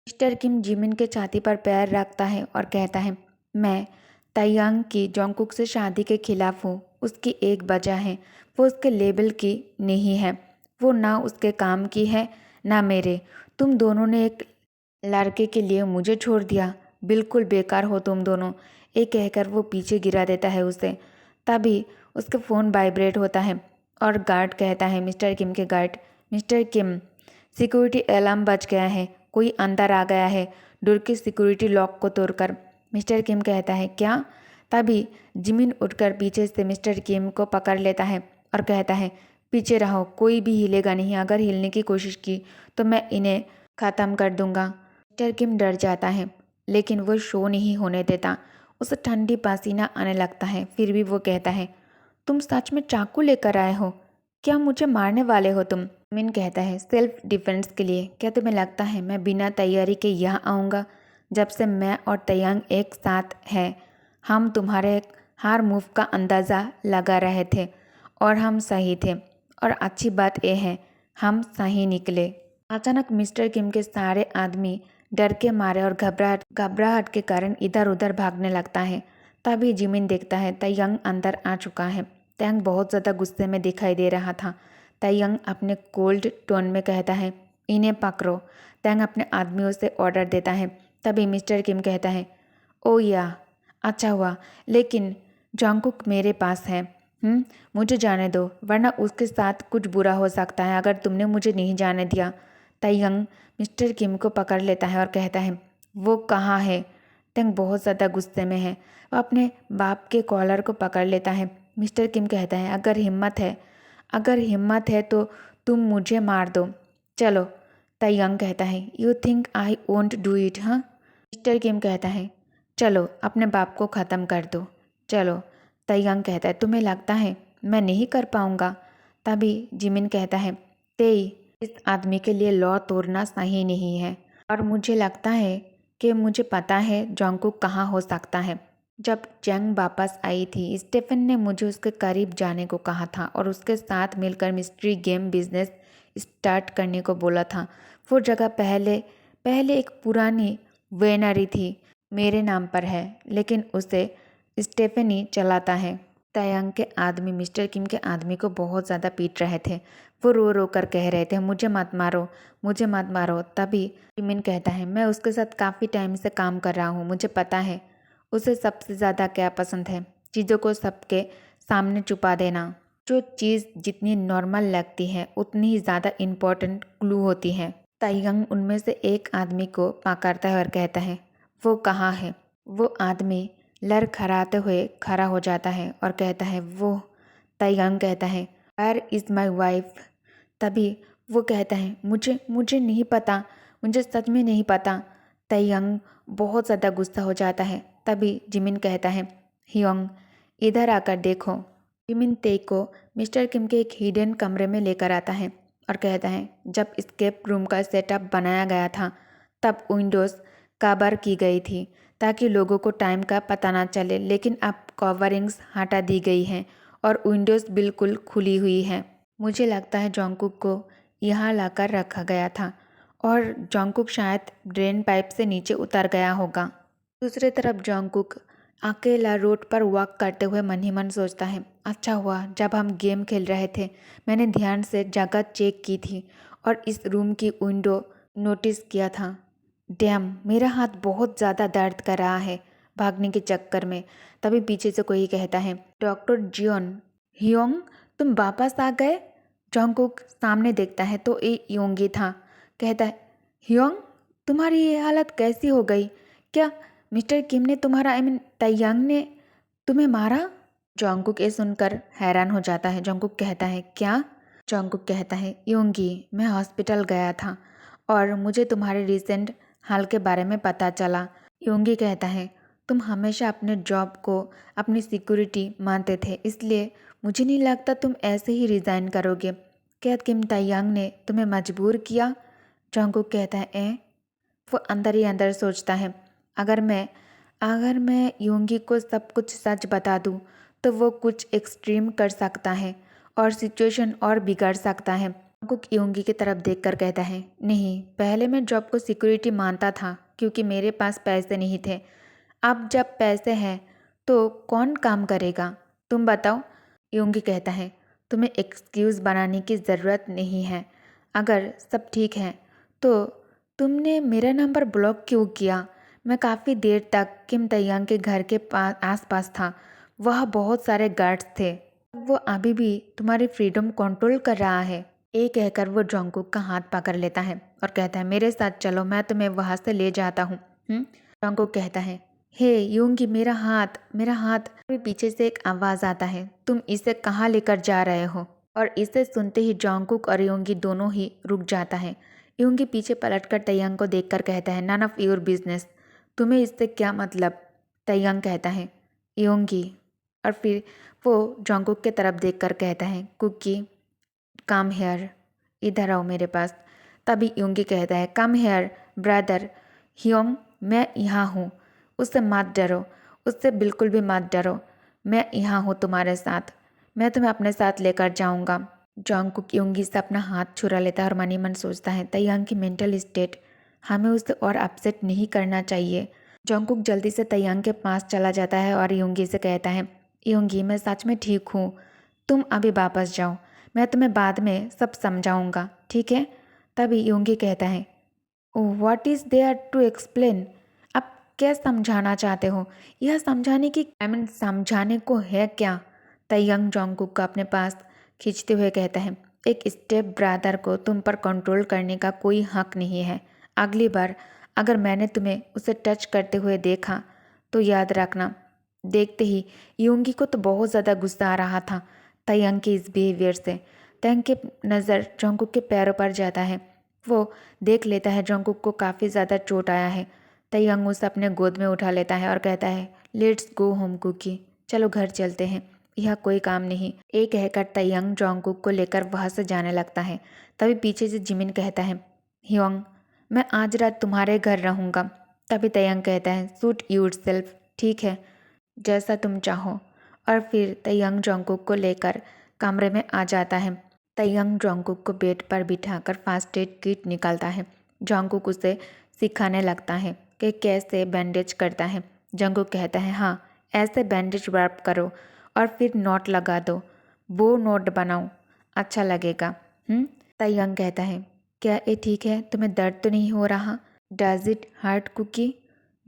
Mister किम Jimin के छाती पर पैर रखता है और कहता है, मैं ताइयांग की जोंगकुक से शादी के खिलाफ हूँ। उसकी एक वजह है, वो उसके लेबल की नहीं है। वो ना उसके काम की है ना मेरे। तुम दोनों ने एक लड़के के लिए मुझे छोड़ दिया। बिल्कुल बेकार हो तुम दोनों। ये कहकर वो पीछे गिरा देता है उसे। तभी उसका फ़ोन वाइब्रेट होता है और गार्ड कहता है, मिस्टर किम के गार्ड, मिस्टर किम, सिक्योरिटी अलार्म बज गया है, कोई अंदर आ गया है डोर की सिक्योरिटी लॉक को तोड़कर। मिस्टर किम कहता है, क्या? तभी जिमिन उठकर पीछे से मिस्टर किम को पकड़ लेता है और कहता है, पीछे रहो, कोई भी हिलेगा नहीं। अगर हिलने की कोशिश की तो मैं इन्हें ख़त्म कर दूंगा। मिस्टर किम डर जाता है, लेकिन वो शो नहीं होने देता। उसे ठंडी पसीना आने लगता है। फिर भी वो कहता है, तुम सच में चाकू लेकर आए हो? क्या मुझे मारने वाले हो तुम? मिन कहता है, सेल्फ डिफेंस के लिए। क्या तुम्हें लगता है मैं बिना तैयारी के यहाँ आऊँगा? जब से मैं और तैयांग एक साथ हैं, हम तुम्हारे हर मूव का अंदाज़ा लगा रहे थे और हम सही थे। और अच्छी बात यह है, हम सही निकले। अचानक मिस्टर किम के सारे आदमी डर के मारे और घबराहट के कारण इधर उधर भागने लगता है। तभी जिमिन देखता है तैयांग अंदर आ चुका है। तैयांग बहुत ज़्यादा गुस्से में दिखाई दे रहा था। तैयांग अपने कोल्ड टोन में कहता है, इन्हें पकड़ो। तैयांग अपने आदमियों से ऑर्डर देता है। तभी मिस्टर किम कहता है, ओ या, अच्छा हुआ, लेकिन जॉन्गकुक मेरे पास है। मुझे जाने दो, वरना उसके साथ कुछ बुरा हो सकता है अगर तुमने मुझे नहीं जाने दिया। तैयांग मिस्टर किम को पकड़ लेता है और कहता है, वो कहाँ है? तैयांग बहुत ज़्यादा गुस्से में है। वह अपने बाप के कॉलर को पकड़ लेता है। मिस्टर किम कहता है, अगर हिम्मत है तो तुम मुझे मार दो। चलो। तैयांग कहता है, you think I won't do it? हाँ। मिस्टर किम कहता है, चलो अपने बाप को ख़त्म कर दो। चलो। तैयांग कहता है, तुम्हें लगता है मैं नहीं कर पाऊँगा? तभी जिमिन कहता है, तेई, इस आदमी के लिए लॉ तोड़ना सही नहीं है। और मुझे लगता है कि मुझे पता है जॉन्गकुक कहाँ हो सकता है। जब चैंग वापस आई थी, स्टेफन ने मुझे उसके करीब जाने को कहा था और उसके साथ मिलकर मिस्ट्री गेम बिजनेस स्टार्ट करने को बोला था। वो जगह पहले पहले एक पुरानी वेनरी थी, मेरे नाम पर है, लेकिन उसे स्टेफनी चलाता है। तैयांग के आदमी मिस्टर किम के आदमी को बहुत ज़्यादा पीट रहे थे। वो रो रो कर कह रहे थे, मुझे मत मारो, मुझे मत मारो। तभी जिमिन कहता है, मैं उसके साथ काफ़ी टाइम से काम कर रहा हूँ, मुझे पता है उसे सबसे ज़्यादा क्या पसंद है, चीज़ों को सबके सामने छुपा देना। जो चीज़ जितनी नॉर्मल लगती है उतनी ही ज़्यादा इम्पोर्टेंट क्लू होती है। ताइगंग उनमें से एक आदमी को पकड़ता है और कहता है, वो कहाँ है? वो आदमी लड़खड़ाते हुए खड़ा हो जाता है और कहता है, वो। ताइगंग कहता है, वेयर इज़ माई वाइफ? तभी वो कहता है, मुझे मुझे नहीं पता, मुझे सच में नहीं पता। ताइगंग बहुत ज़्यादा गुस्सा हो जाता है। तभी जिमिन कहता है, हियोंग, इधर आकर देखो। जिमिन ते को मिस्टर किम के एक हिडन कमरे में लेकर आता है और कहता है, जब स्केप रूम का सेटअप बनाया गया था तब विंडोज़ कवर की गई थी ताकि लोगों को टाइम का पता ना चले, लेकिन अब कवरिंग्स हटा दी गई हैं और विंडोज़ बिल्कुल खुली हुई है। मुझे लगता है जॉन्गकुक को यहाँ लाकर रखा गया था और जॉन्गकुक शायद ड्रेन पाइप से नीचे उतर गया होगा। दूसरी तरफ जॉन्गकुक अकेला रोड पर वॉक करते हुए मन ही मन सोचता है, अच्छा हुआ जब हम गेम खेल रहे थे मैंने ध्यान से जगह चेक की थी और इस रूम की विंडो नोटिस किया था। डैम, मेरा हाथ बहुत ज़्यादा दर्द कर रहा है भागने के चक्कर में। तभी पीछे से कोई कहता है, डॉक्टर जियोन। हियोंग, तुम वापस आ गए? जॉन्गकुक सामने देखता है तो ये योंगी था। कहता है, हियोंग, तुम्हारी ये हालत कैसी हो गई? क्या मिस्टर किम ने तुम्हारा ताइयांग ने तुम्हें मारा? जॉन्गकुक ये सुनकर हैरान हो जाता है। जॉन्गकुक कहता है, क्या? जॉन्गकुक कहता है, योंगी, मैं हॉस्पिटल गया था और मुझे तुम्हारे रिसेंट हाल के बारे में पता चला। योंगी कहता है, तुम हमेशा अपने जॉब को अपनी सिक्योरिटी मानते थे, इसलिए मुझे नहीं लगता तुम ऐसे ही रिज़ाइन करोगे। क्या किम ताइयांग ने तुम्हें मजबूर किया? जॉन्गकुक कहता है, वो अंदर ही अंदर सोचता है, अगर मैं योंगी को सब कुछ सच बता दूं तो वो कुछ एक्सट्रीम कर सकता है और सिचुएशन और बिगड़ सकता है। कुक योंगी की तरफ देखकर कहता है, नहीं, पहले मैं जॉब को सिक्योरिटी मानता था क्योंकि मेरे पास पैसे नहीं थे। अब जब पैसे हैं तो कौन काम करेगा, तुम बताओ। योंगी कहता है, तुम्हें एक्सक्यूज़ बनाने की ज़रूरत नहीं है। अगर सब ठीक है तो तुमने मेरा नंबर ब्लॉक क्यों किया? मैं काफ़ी देर तक किम तैयांग के घर के पास आसपास था। वह बहुत सारे गार्ड्स थे। वो अभी भी तुम्हारी फ्रीडम कंट्रोल कर रहा है। ये कहकर वो जोंगकुक का हाथ पकड़ लेता है और कहता है, मेरे साथ चलो, मैं तुम्हें वहाँ से ले जाता हूँ। जोंगकुक कहता है, हे योंगी, मेरा हाथ, मेरा हाथ। अभी पीछे से एक आवाज़ आता है, तुम इसे कहाँ लेकर जा रहे हो? और इसे सुनते ही जोंगकुक और योंगी दोनों ही रुक जाता है। योंगी पीछे पलटकर तैयांग को देखकर कहता है, नन ऑफ योर बिजनेस। तुम्हें इससे क्या मतलब? तैयांग कहता है, योंगी। और फिर वो जोंगकुक की तरफ देखकर कहता है, कुकी कम हेयर, इधर आओ मेरे पास। तभी योंगी कहता है, कम हेयर ब्रदर ह्योंग, मैं यहाँ हूँ, उससे मत डरो, उससे बिल्कुल भी मत डरो। मैं यहाँ हूँ तुम्हारे साथ, मैं तुम्हें अपने साथ लेकर जाऊँगा। जोंगकुक योंगी से अपना हाथ छुरा लेता है और मन ही मन सोचता है, तैयांग की मेंटल स्टेट, हमें उसे और अपसेट नहीं करना चाहिए। जोंगकुक जल्दी से तैयांग के पास चला जाता है और योंगी से कहता है, योंगी, मैं सच में ठीक हूँ, तुम अभी वापस जाओ, मैं तुम्हें बाद में सब समझाऊंगा, ठीक है? तभी योंगी कहता है, oh what is there to explain? आप क्या समझाना चाहते हो? यह समझाने की समझाने को है क्या? तैयांग जोंगकुक को अपने पास खींचते हुए कहता है, एक स्टेप ब्रदर को तुम पर कंट्रोल करने का कोई हक नहीं है। अगली बार अगर मैंने तुम्हें उसे टच करते हुए देखा तो याद रखना। देखते ही योंगी को तो बहुत ज़्यादा गुस्सा आ रहा था तैयांग के इस बिहेवियर से। तैयांग की नज़र जोंगकुक के पैरों पर जाता है। वो देख लेता है जोंगकुक को काफ़ी ज़्यादा चोट आया है। तैयांग उसे अपने गोद में उठा लेता है और कहता है, लेट्स गो होम कुकी, चलो घर चलते हैं, यह कोई काम नहीं। ये कहकर तैयांग जोंगकुक को लेकर वहाँ से जाने लगता है। तभी पीछे से जिमिन कहता है, ह्योंग, मैं आज रात तुम्हारे घर रहूँगा। तभी तैयांग कहता है, सूट योरसेल्फ, ठीक है, जैसा तुम चाहो। और फिर तैयांग जोंगकुक को लेकर कमरे में आ जाता है। तैयांग जोंगकुक को बेड पर बिठाकर फास्ट एड किट निकालता है। जोंगकुक उसे सिखाने लगता है कि कैसे बैंडेज करता है। जोंगकुक कहता है, हाँ, ऐसे बैंडेज रैप करो और फिर नोट लगा दो, वो नोट बनाओ, अच्छा लगेगा। तैयांग कहता है, क्या ये ठीक है? तुम्हें दर्द तो नहीं हो रहा? Does it hurt cookie?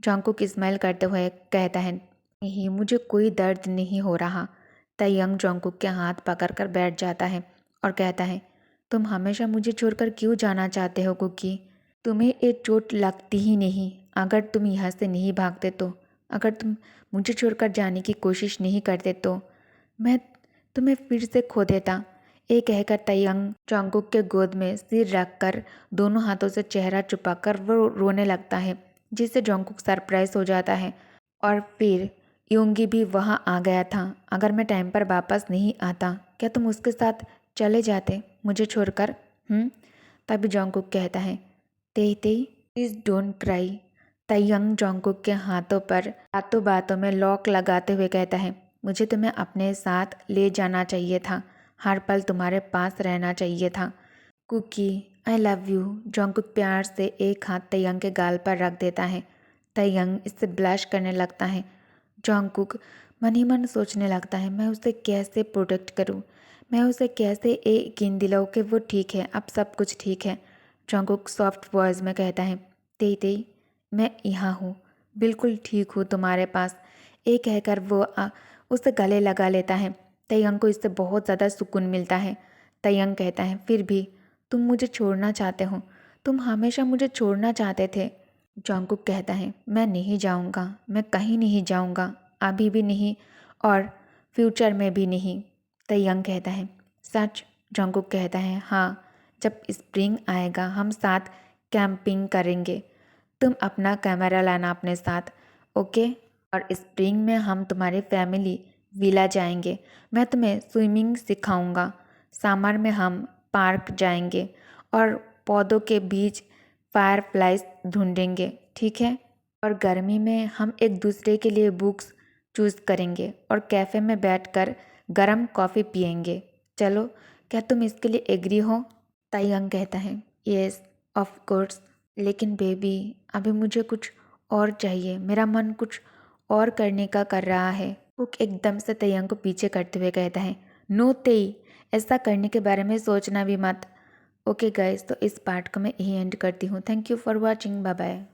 Jungkook smile करते हुए कहता है, नहीं, मुझे कोई दर्द नहीं हो रहा। तैयांग जोंगकुक के हाथ पकड़कर बैठ जाता है और कहता है, तुम हमेशा मुझे छोड़कर क्यों जाना चाहते हो कुकी? तुम्हें ये चोट लगती ही नहीं। अगर तुम यहाँ से नहीं भागते तो, अगर तुम मुझे छोड़कर जाने की कोशिश नहीं करते तो मैं तुम्हें फिर से खो देता। ये कहकर तैयांग जोंगकुक के गोद में सिर रखकर दोनों हाथों से चेहरा छुपाकर वो रोने लगता है, जिससे जोंगकुक सरप्राइज हो जाता है। और फिर योंगी भी वहाँ आ गया था। अगर मैं टाइम पर वापस नहीं आता, क्या तुम उसके साथ चले जाते मुझे छोड़कर? तभी जोंगकुक कहता है, तेई तेई प्लीज़ डोंट क्राई। तैयांग जोंगकुक के हाथों पर बातों बातों में लॉक लगाते हुए कहता है, मुझे तुम्हें अपने साथ ले जाना चाहिए था, हर पल तुम्हारे पास रहना चाहिए था। Cookie, I love you. Jungkook प्यार से एक हाथ तैयांग के गाल पर रख देता है। तैयांग इससे ब्लश करने लगता है। जोंगकुक मन ही मन सोचने लगता है, मैं उसे कैसे प्रोटेक्ट करूं, मैं उसे कैसे यकीन दिलाऊं कि वो ठीक है, अब सब कुछ ठीक है। जोंगकुक सॉफ्ट वॉइस में कहता है, तेई तेई, मैं यहाँ हूँ, बिल्कुल ठीक हूँ तुम्हारे पास। ये कहकर वो उसे गले लगा लेता है। तैयांग को इससे बहुत ज़्यादा सुकून मिलता है। तैयांग कहता है, फिर भी तुम मुझे छोड़ना चाहते हो, तुम हमेशा मुझे छोड़ना चाहते थे। जोंगकुक कहता है, मैं नहीं जाऊंगा, मैं कहीं नहीं जाऊंगा, अभी भी नहीं और फ्यूचर में भी नहीं। तैयांग कहता है, सच? जोंगकुक कहता है, हाँ, जब स्प्रिंग आएगा हम साथ कैंपिंग करेंगे। तुम अपना कैमरा लाना अपने साथ, ओके? और स्प्रिंग में हम तुम्हारी फैमिली विला जाएंगे। मैं तुम्हें स्विमिंग सिखाऊंगा। समर में हम पार्क जाएंगे और पौधों के बीच फायरफ्लाइज ढूंढेंगे, ठीक है? और गर्मी में हम एक दूसरे के लिए बुक्स चूज़ करेंगे और कैफ़े में बैठकर गरम कॉफ़ी पियेंगे। चलो, क्या तुम इसके लिए एग्री हो? ताइयांग कहता है, यस ऑफ कोर्स, लेकिन बेबी अभी मुझे कुछ और चाहिए, मेरा मन कुछ और करने का कर रहा है। हुक एकदम से ताइयांग को पीछे करते हुए कहता है, नो तेई, ऐसा करने के बारे में सोचना भी मत। ओके गाइस, तो इस पार्ट को मैं यही एंड करती हूँ। Thank you for watching, bye bye.